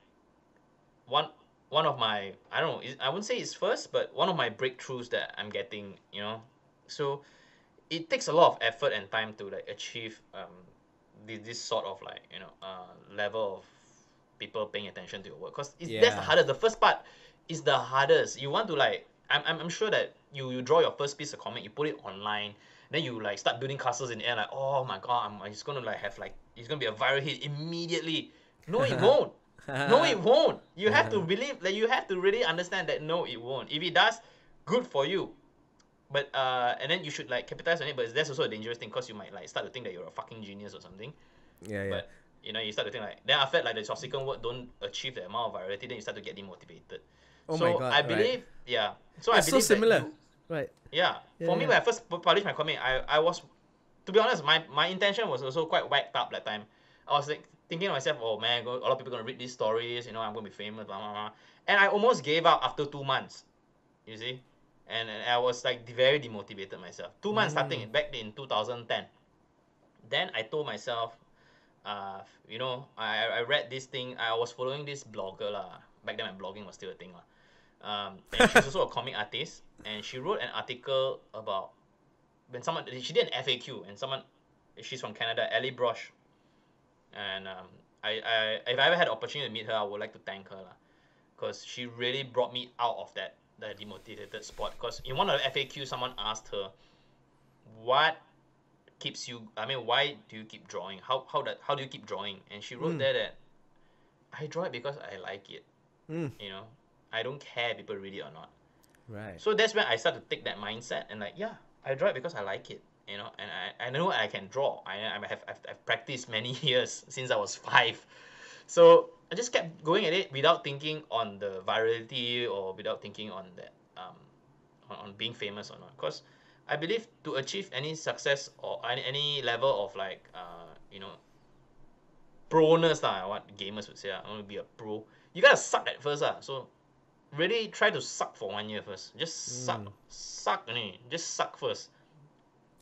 one one of my, I don't know, I wouldn't say it's first, but one of my breakthroughs that I'm getting. You know, so it takes a lot of effort and time to like achieve this sort of like, you know, level of people paying attention to your work, because that's the Yeah. hardest. The first part is the hardest. You want to like, I'm sure that you draw your first piece of comic, you put it online, then you like start building castles in the air, like, oh my god, it's gonna like have like, it's gonna be a viral hit immediately. No, it won't. No, it won't. You have to believe, like, you have to really understand that no, it won't. If it does, good for you. But and then you should like capitalize on it. But that's also a dangerous thing, because you might like start to think that you're a fucking genius or something. Yeah. Yeah. But you know, you start to think like, then after like the subsequent work don't achieve the amount of virality, then you start to get demotivated. Oh my So god. I Right. believe, yeah. So I It's so believe that similar. you, Right. yeah. Yeah. For me, Yeah. when I first published my comic, I was, to be honest, my intention was also quite whacked up that time. I was like thinking to myself, oh man, a lot of people gonna read these stories. You know, I'm gonna be famous, blah blah blah. And I almost gave up after 2 months. You see, and I was like very demotivated myself. 2 months starting Mm. back in 2010. Then I told myself, you know, I read this thing. I was following this blogger lah. Back then, my blogging was still a thing lah. And she's also a comic artist, and she wrote an article about when someone, she did an FAQ, and someone, she's from Canada, Ellie Brosh, and if I ever had the opportunity to meet her, I would like to thank her lah, because she really brought me out of that the demotivated spot. Because in one of the FAQ, someone asked her, what keeps you, I mean, why do you keep drawing, how do you keep drawing? And she wrote Mm. there that I draw it because I like it. Mm. You know, I don't care if people read it or not. Right. So that's when I start to take that mindset and like, yeah, I draw it because I like it. You know, and I know I can draw. I've practiced many years since I was 5. So I just kept going at it without thinking on the virality, or without thinking on that on being famous or not. Because I believe to achieve any success or any level of like you know, proness lah, what gamers would say, I want to be a pro. You gotta suck at first lah. So really try to suck for 1 year first. Just Mm. suck only. Just suck first.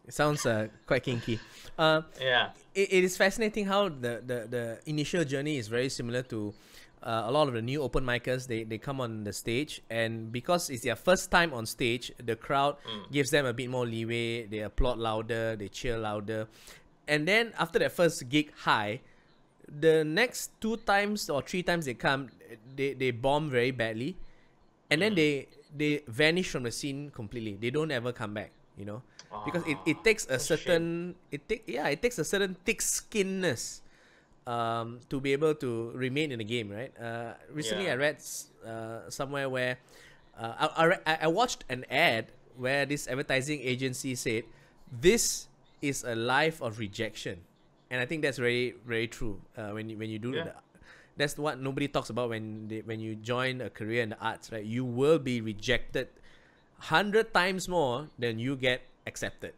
It sounds quite kinky. Yeah. It is fascinating how the initial journey is very similar to a lot of the new open micers. They come on the stage, and because it's their first time on stage, the crowd gives them a bit more leeway. They applaud louder, they cheer louder. And then after that first gig high, the next 2 times or 3 times they come, they bomb very badly. And then they vanish from the scene completely. They don't ever come back, you know, because it takes a certain it takes a certain thick skinness to be able to remain in the game, right? Recently, Yeah. I read somewhere where I watched an ad where this advertising agency said, "This is a life of rejection," and I think that's very very true. When you do Yeah. that's what nobody talks about when you join a career in the arts, right? You will be rejected 100 times more than you get accepted.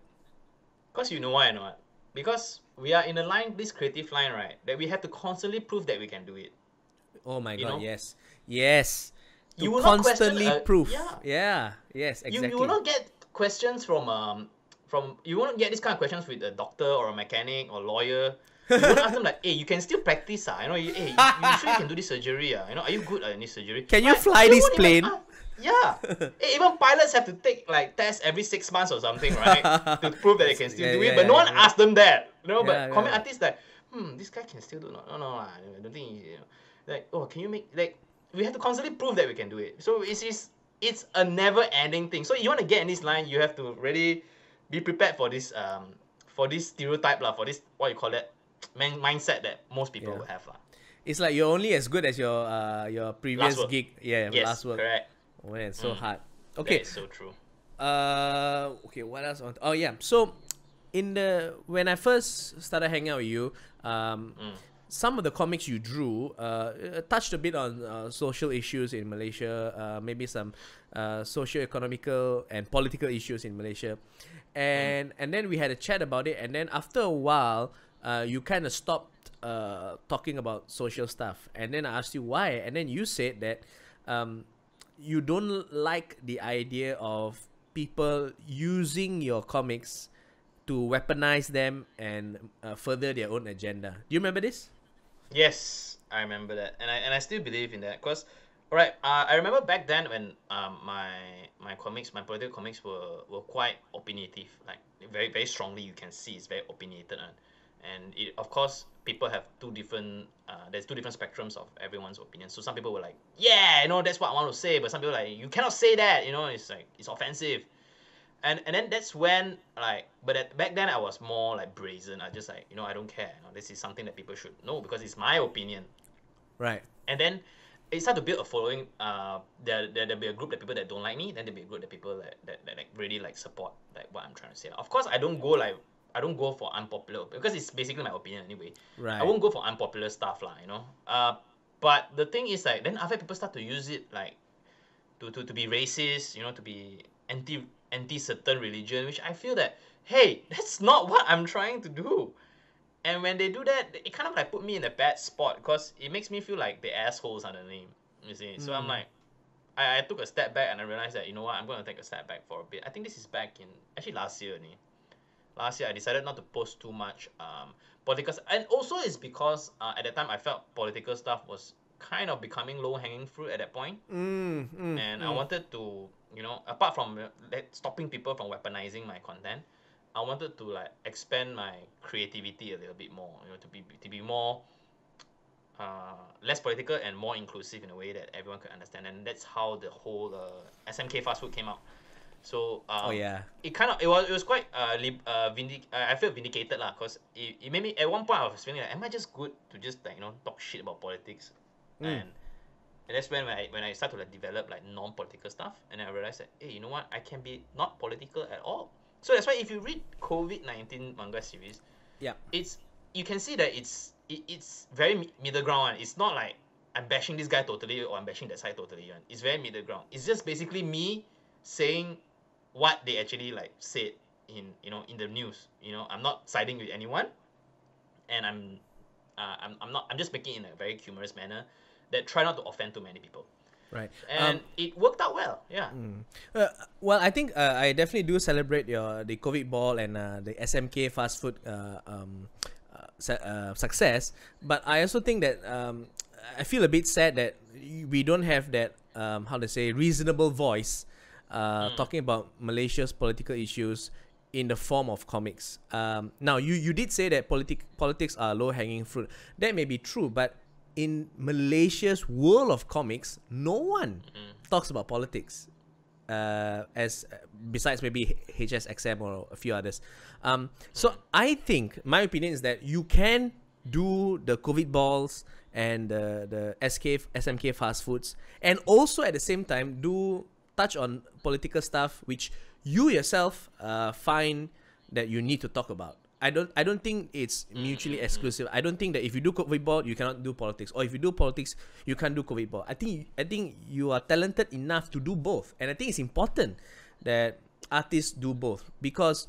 Because you know why or not? Because we are in a line, this creative line, right? That we have to constantly prove that we can do it. Oh my You god, know? yes. To You will not question constantly prove. yeah. Yeah, yes, exactly. You will not get questions from you won't get this kind of questions with a doctor or a mechanic or lawyer. You won't ask them like, hey, you can still practice, you know, hey, you sure you can do this surgery, you know, are you good at this surgery? Can you Like, fly they this won't plane? even yeah. Hey, even pilots have to take like tests every 6 months or something, right? To prove that they can still do it. But no one asked them that. You know, but comic artists like, this guy can still do it. No, I don't think you know. Like, oh, can you make, like, we have to constantly prove that we can do it. So it's a never ending thing. So you want to get in this line, you have to really be prepared for this stereotype lah, for this, what you call that, mindset that most people will have lah. It's like you're only as good as your previous Last work. gig. Yeah, Yes, last work. correct. Oh man, it's so hard. That Okay. is so true. Okay, what else? Oh yeah. So when I first started hanging out with you, some of the comics you drew touched a bit on social issues in Malaysia, maybe some socio-economical and political issues in Malaysia, and then we had a chat about it, and then after a while, you kind of stopped talking about social stuff, and then I asked you why, and then you said that you don't like the idea of people using your comics to weaponize them and further their own agenda. Do you remember this? Yes, I remember that, and I still believe in that. Cause, alright, I remember back then when my comics, my political comics were quite opinionative, like very very strongly. You can see it's very opinionated, and it, of course, people have two different there's two different spectrums of everyone's opinion. So some people were like, yeah, you know, that's what I want to say, but some people like, you cannot say that, you know, it's like it's offensive. And then that's when, like, but back then I was more like brazen. I just like, you know, I don't care, you know, this is something that people should know because it's my opinion. Right. And then it started to build a following. There'll be a group of people that don't like me, then there'll be a group of people that like really like support like what I'm trying to say. Of course, I don't go for unpopular because it's basically my opinion anyway. Right. I won't go for unpopular stuff lah, you know. But the thing is like then after people start to use it like to be racist, you know, to be anti certain religion, which I feel that, hey, that's not what I'm trying to do. And when they do that, it kind of like put me in a bad spot because it makes me feel like the assholes underneath. You see, so I'm like, I took a step back and I realized that, you know what, I'm going to take a step back for a bit. I think this is back in actually last year only. Last year I decided not to post too much political, and also it's because at that time I felt political stuff was kind of becoming low hanging fruit at that point. And I wanted to, you know, apart from stopping people from weaponizing my content, I wanted to like expand my creativity a little bit more, you know, to be more less political and more inclusive in a way that everyone could understand. And that's how the whole SMK fast food came out. So Oh yeah. it kind of it was quite I felt vindicated lah, cause it made me at one point I was feeling like, am I just good to just like, you know, talk shit about politics, and that's when I start to like develop like non-political stuff, and I realized that, hey, you know what, I can be not political at all. So that's why if you read COVID-19 manga series, Yeah. it's you can see that it's very middle ground. It's not like I'm bashing this guy totally or I'm bashing that side totally. It's very middle ground. It's just basically me saying what they actually like said in, you know, in the news. You know, I'm not siding with anyone, and I'm just making it in a very humorous manner that try not to offend too many people. Right. And it worked out well. Yeah. Well, I think I definitely do celebrate the Covidball and the SMK fast food success, but I also think that I feel a bit sad that we don't have that how to say reasonable voice talking about Malaysia's political issues in the form of comics. Now you did say that politics are low hanging fruit. That may be true, but in Malaysia's world of comics, no one talks about politics, as besides maybe HSXM or a few others. So I think my opinion is that you can do the COVID balls and the SMK fast foods, and also at the same time touch on political stuff which you yourself find that you need to talk about. I don't think it's mutually exclusive. I don't think that if you do Covidball, you cannot do politics, or if you do politics, you can't do Covidball. I think you are talented enough to do both, and I think it's important that artists do both, because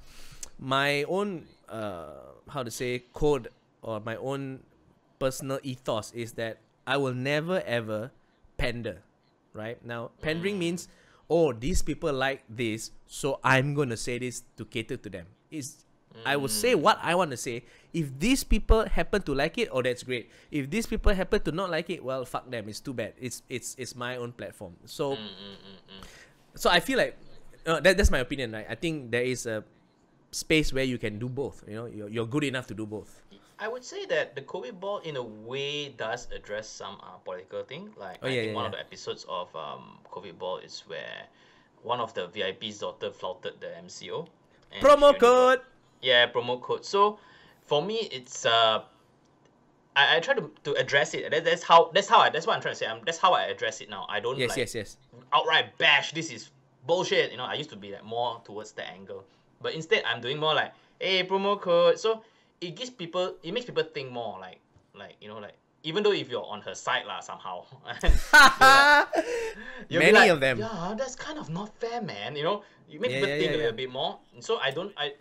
my own how to say code or my own personal ethos is that I will never ever pander. Right now, pandering means, oh, these people like this, so I'm gonna say this to cater to them. I will say what I want to say. If these people happen to like it, oh, that's great. If these people happen to not like it, well, fuck them. It's too bad. It's my own platform. So I feel like that's my opinion. Right? I think there is a space where you can do both. You know, you're good enough to do both. I would say that the COVID ball in a way does address some political thing. Like I think one of the episodes of COVID ball is where one of the VIP's daughter flouted the MCO. Promo code. Promo code. So for me, it's I try to address it. That's what I'm trying to say. That's how I address it now. I don't outright bash. This is bullshit. You know, I used to be like more towards the angle, but instead I'm doing more like, hey, promo code. So it makes people think more like like, you know, like, even though if you're on her side lah somehow, you'll be Many like, of them. yeah, that's kind of not fair, man. You know, you make Yeah, people yeah, think yeah, a yeah. little bit more. So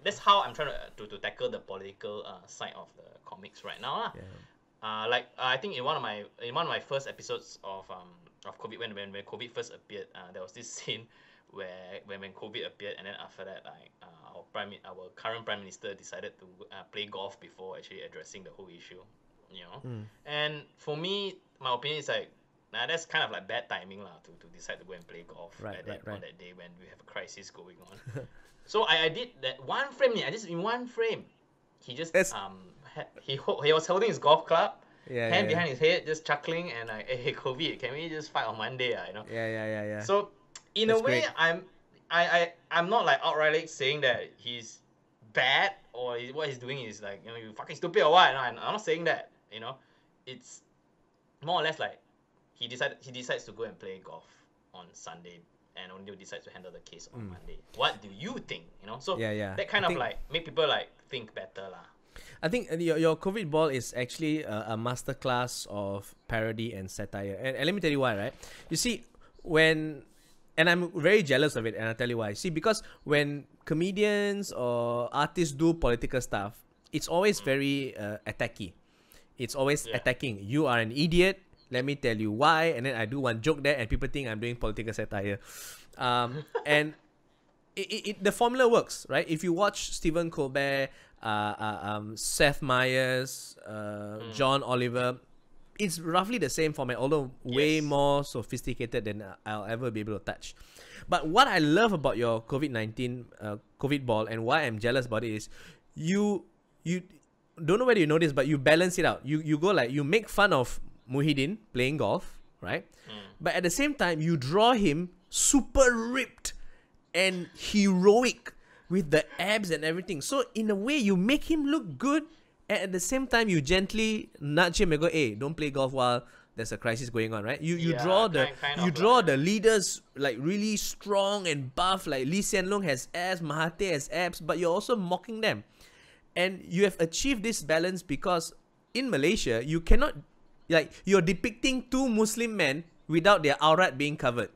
that's how I'm trying to tackle the political side of the comics right now lah. Yeah. Like I think in one of my first episodes of COVID, when COVID first appeared, there was this scene where when COVID appeared, and then after that, like our current prime minister decided to play golf before actually addressing the whole issue, you know. And for me, my opinion is like, nah, that's kind of like bad timing lah to decide to go and play golf Right. on that day when we have a crisis going on. So I did that one frame. I just in one frame, he just he was holding his golf club, hand behind his head, just chuckling, and like, hey, COVID, can we just fight on Monday? You know. Yeah. So in That's a way, great. I'm not like outright saying that he's bad or what he's doing is like, you know, you fucking stupid or what. No, I'm not saying that. You know, it's more or less like he decides to go and play golf on Sunday and only decides to handle the case on Monday. What do you think? You know, so that kind of like make people like think better lah. I think your COVID ball is actually a masterclass of parody and satire. And let me tell you why, right? You see, and I'm very jealous of it, and I'll tell you why. See, because when comedians or artists do political stuff, it's always very attacky. It's always attacking. You are an idiot. Let me tell you why. And then I do one joke there, and people think I'm doing political satire. And the formula works, right? If you watch Stephen Colbert, Seth Meyers, John Oliver, it's roughly the same format, although way more sophisticated than I'll ever be able to touch. But what I love about your COVID-19 COVID ball, and why I'm jealous about it, is you don't know whether you know this, but you balance it out. You go like, you make fun of Muhyiddin playing golf, right? But at the same time, you draw him super ripped and heroic with the abs and everything. So in a way, you make him look good, and at the same time, you gently nudge him and go, "Hey, don't play golf while there's a crisis going on," right? You draw the leaders like really strong and buff, like Lee Hsien Loong has abs, Mahathir has abs, but you're also mocking them. And you have achieved this balance because in Malaysia, you cannot, like, you're depicting two Muslim men without their aurat being covered.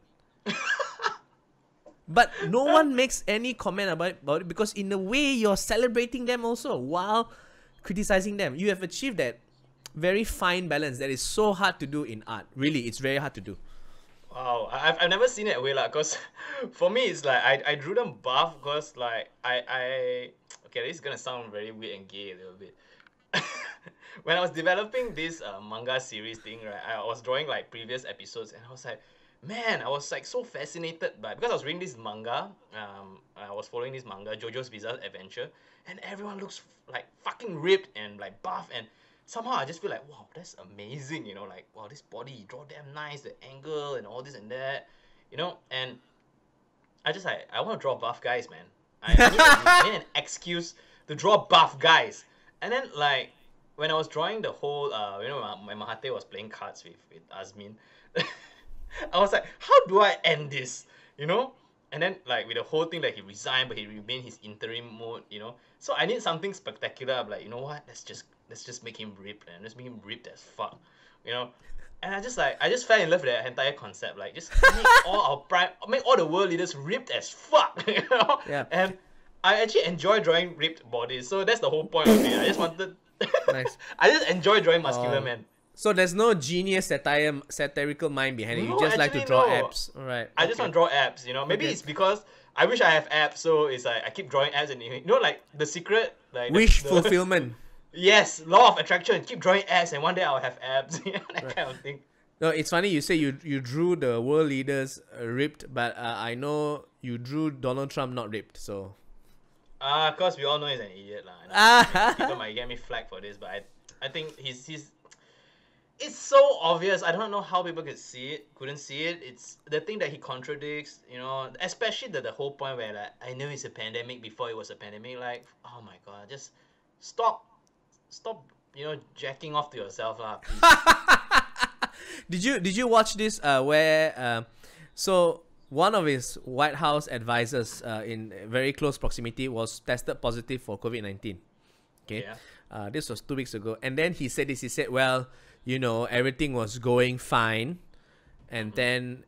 But no one makes any comment about it because in a way, you're celebrating them also while criticizing them. You have achieved that very fine balance that is so hard to do in art. Really, it's very hard to do. Wow, I've never seen it that way, like, cause for me it's like I drew them buff because like I okay, this is gonna sound very weird and gay a little bit. When I was developing this manga series thing, right, I was drawing like previous episodes, and I was like, man, I was like so fascinated by, because I was reading this manga, I was following this manga, JoJo's Bizarre Adventure, and everyone looks like fucking ripped and like buff, and somehow I just feel like, wow, that's amazing, you know, like, wow, this body, you draw damn nice, the angle and all this and that, you know, and I just like, I want to draw buff guys, man. I need an excuse to draw buff guys. And then like, when I was drawing the whole, you know, my Mahathir was playing cards with Azmin, I was like, how do I end this, you know? And then like with the whole thing that he resigned, but he remained his interim mode, you know? So I need something spectacular. I'm like, you know what? Let's just make him ripped, and let's make him ripped as fuck, you know? And I just fell in love with that entire concept. Like, just make all the world leaders ripped as fuck, you know? Yeah. And I actually enjoy drawing ripped bodies, so that's the whole point of it. I just wanted, Nice. I just enjoy drawing muscular men. So there's no genius satirical mind behind it. You No, just like to actually, draw no. abs. All right. I just want to draw abs, you know. Maybe Okay. it's because I wish I have abs, so it's like I keep drawing abs, and you know, like The Secret, like Wish the fulfillment. Yes, law of attraction. Keep drawing abs, and one day I'll have abs. You know, that kind of thing. No, it's funny you say you drew the world leaders ripped, but I know you drew Donald Trump not ripped. So. Cause we all know he's an idiot, lah. I mean, people might get me flack for this, but I think he's it's so obvious. I don't know how people couldn't see it. It's the thing that he contradicts, you know, especially the whole point where like, I knew it's a pandemic before it was a pandemic. Like, oh my god, just stop, you know, jacking off to yourself, lah, please. Did you watch this where so one of his White House advisors in very close proximity was tested positive for COVID-19. Okay. Yeah. This was 2 weeks ago. And then he said this. He said, well, you know, everything was going fine. And then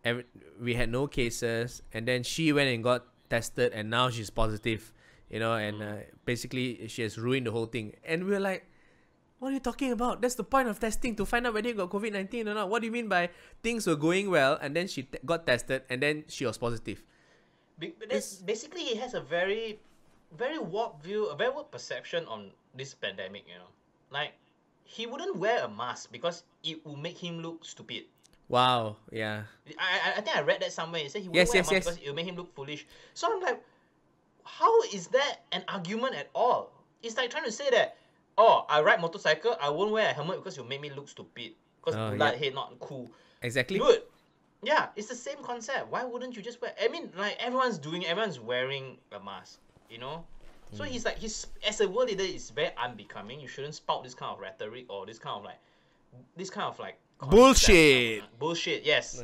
we had no cases. And then she went and got tested. And now she's positive. You know, and basically she has ruined the whole thing. And we were like, what are you talking about? That's the point of testing, to find out whether you got COVID-19 or not. What do you mean by things were going well and then she got tested and then she was positive? Basically, he has a very warped view, a very warped perception on this pandemic, you know. Like, he wouldn't wear a mask because it will make him look stupid. Wow, yeah. I think I read that somewhere. He said he wouldn't wear a mask because it will make him look foolish. So I'm like, how is that an argument at all? It's like trying to say that, oh, I ride motorcycle, I won't wear a helmet because you'll make me look stupid. Because blood head not cool. Exactly. Dude, yeah, it's the same concept. Why wouldn't you just wear? I mean, like, everyone's wearing a mask, you know? So he's like, as a world leader, it's very unbecoming. You shouldn't spout this kind of rhetoric or this kind of like bullshit. Bullshit, yes.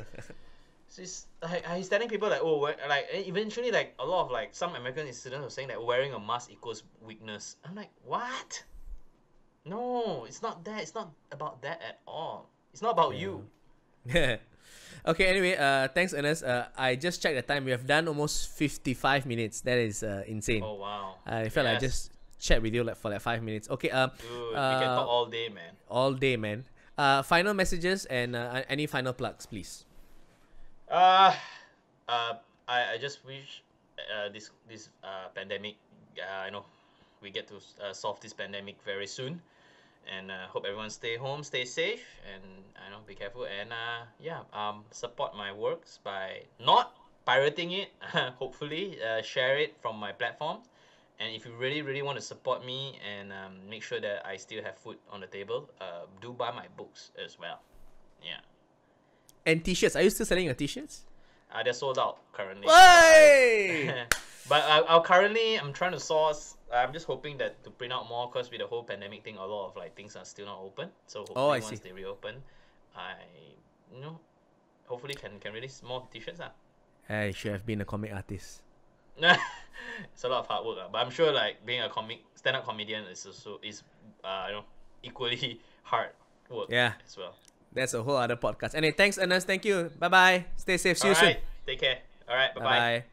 So he's telling people like, oh, like, eventually, like, a lot of, like, some American students are saying that wearing a mask equals weakness. I'm like, what? No, it's not that. It's not about that at all. It's not about you. Okay, anyway, thanks, Ernest. I just checked the time. We have done almost 55 minutes. That is insane. Oh, wow. I felt like I just chat with you like for like 5 minutes. Okay, dude, we can talk all day, man. All day, man. Final messages and any final plugs, please. I just wish this pandemic, you know, we get to solve this pandemic very soon, and hope everyone stay home, stay safe, and I know, be careful, and support my works by not pirating it. Hopefully, share it from my platform, and if you really want to support me and make sure that I still have food on the table, do buy my books as well. Yeah. And t-shirts. Are you still selling your t-shirts? They're sold out currently. Hey! But I'm trying to source. I'm just hoping that to print out more, because with the whole pandemic thing, a lot of like things are still not open. So hopefully once they reopen, hopefully can release more t-shirts. I should have been a comic artist. It's a lot of hard work, but I'm sure like being a stand-up comedian is also equally hard work. Yeah, as well. That's a whole other podcast. Anyway, thanks, Ernest. Thank you. Bye bye. Stay safe. See you soon. Take care. All right. Bye bye. Bye bye.